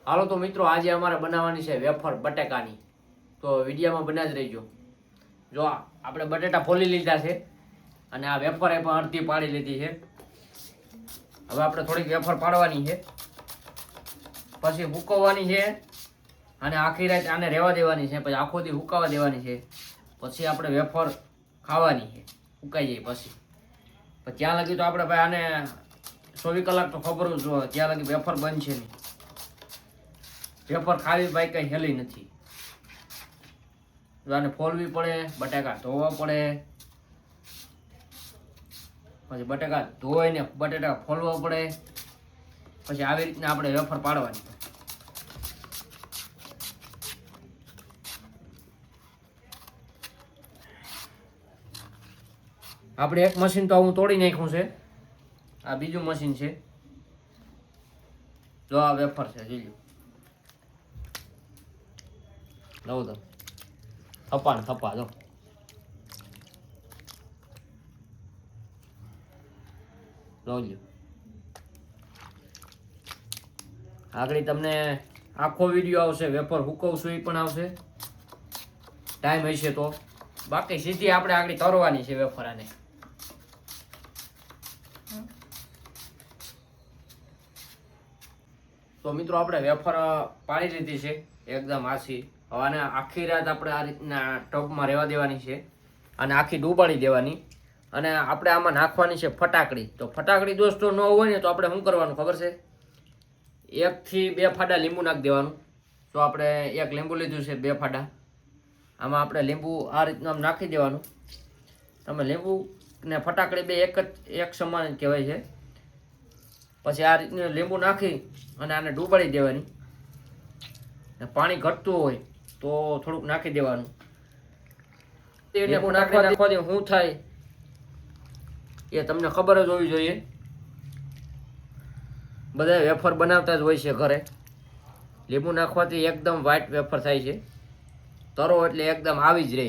હાલો તો મિત્રો, આજે અમારે બનાવવાની છે વેફર બટેકાની. તો વિડીયોમાં બન્યા જ રહીજો. જો આપણે બટેટા ફોલી લીધા છે અને આ વેફર એ પણ અડધી પાડી લીધી છે. હવે આપણે થોડીક વેફર પાડવાની છે, પછી હુકવવાની છે અને આખી રાત આને રહેવા દેવાની છે. પછી આખો દી હુકાવા દેવાની છે. પછી આપણે વેફર ખાવાની છે, ઉકાઈ જાય પછી. ત્યાં લગી તો આપણે ભાઈ આને 24 કલાક તો ખબર જ હોય, ત્યાં લગી વેફર બનશે નહીં. વેફર ખાવી ભાઈ કઈ હેલી નથી. આને ફોલવી પડે, બટાકા ધોવા પડે, પછી બટાકા ધોઈને બટાકા ફોલવા પડે, પછી આવી રીતના આપણે વેફર પાડવાની. આપણે એક મશીન તો હું તોડી નાખ્યું છે, આ બીજું મશીન છે. જો આ વેફર છે, જોઈ લો તો થપ્પા થપ્પા જો. જોજો આગળ તમને આખો વિડીયો આવશે, વેફર હુકવશું એ પણ આવશે ટાઈમ હશે તો. બાકી સીધી આપણે આગળ તરવાની છે વેફર આને. તો મિત્રો આપણે વેફર પાડી લીધી છે એકદમ આછી. હવે આને આખી રાત આપણે આ રીતના ટબમાં રહેવા દેવાની છે અને આખી ડૂબાડી દેવાની. અને આપણે આમાં નાખવાની છે ફટાકડી. તો ફટાકડી દોસ્તો ન હોય ને તો આપણે શું કરવાનું ખબર છે? 1 થી 2 ફાડા લીંબુ નાખી દેવાનું. તો આપણે 1 લીંબુ લીધું છે, 2 ફાડા. આમાં આપણે લીંબુ આ રીતનું આમ નાખી દેવાનું. તમે લીંબુ ને ફટાકડી બે એક સમાન જ કહેવાય છે. પછી આ રીતનું લીંબુ નાખી અને આને ડૂબાડી દેવાની. પાણી ઘટતું હોય તો થોડુંક નાખી દેવાનું. લીંબુ નાખવાથી શું થાય એ તમને ખબર જ હોવી જોઈએ. બધા વેફર બનાવતા જ હોય છે ઘરે. લીંબુ નાખવાથી એકદમ વ્હાઈટ વેફર થાય છે. તરો એટલે એકદમ આવી જ રહે.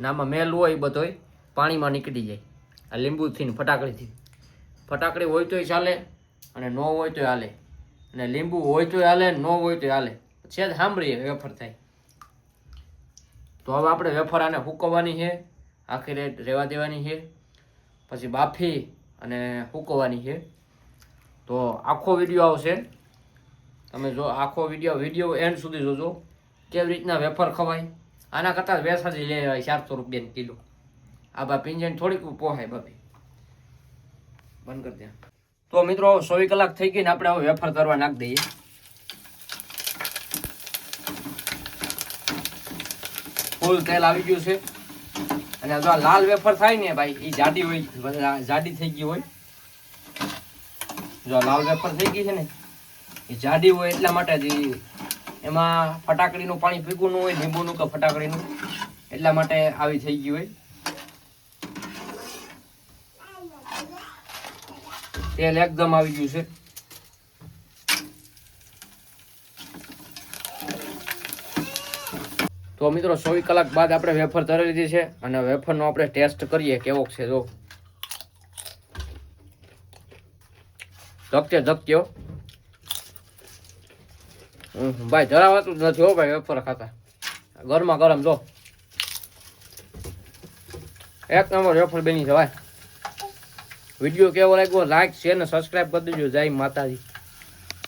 આમાં મેલ હોય બધોય પાણીમાં નીકળી જાય આ લીંબુથી ને ફટાકડીથી. ફટાકડી હોય તોય ચાલે અને ન હોય તોય હાલે, અને લીંબુ હોય તોય હાલે, ન હોય તોય હાલે. છે જ સાંભળીએ વેફર થાય. તો હવે આપણે વેફર આને હુકવવાની છે, આખી રાત રહેવા દેવાની છે, પછી બાફી અને હુકવવાની છે. તો આખો વિડીયો આવશે, તમે જો આખો વિડીયો એન્ડ સુધી જોજો કેવી રીતના વેફર ખવાય. આના કરતાં વેસાજી લઈ આવે 400 રૂપિયાની કિલો. આ બા પિંજણ થોડીક પોહાય બાપી. બંધ કરી દે. તો મિત્રો 24 કલાક થઈ ગઈ ને આપણે હવે વેફર તરવા નાખી દઈએ. ફૂલ તેલ આવી ગયું છે. અને જો આ લાલ વેફર થાય ને ભાઈ, એ જાડી હોય, જાડી થઈ ગઈ હોય. જો લાલ વેફર થઈ ગઈ છે ને, એ જાડી હોય એટલા માટે જ એમાં ફટાકડીનું પાણી ભેગું ન હોય, લીંબુનું કે ફટાકડીનું, એટલા માટે આવી થઈ ગઈ હોય. તેલ એકદમ આવી ગયું છે. તો મિત્રો 24 કલાક બાદ આપણે વેફર તરી લીધી છે અને વેફરનો આપણે ટેસ્ટ કરીએ કેવો છે. જો ધક્યો ભાઈ, ધરાવાતું જ નથી હો ભાઈ વેફર ખાતા. ગરમા ગરમ જો એક નંબર વેફર બની છે ભાઈ. વિડીયો કેવો લાગ્યો લાઈક શેર ને સબસ્ક્રાઈબ કરી દેજો. જય માતાજી.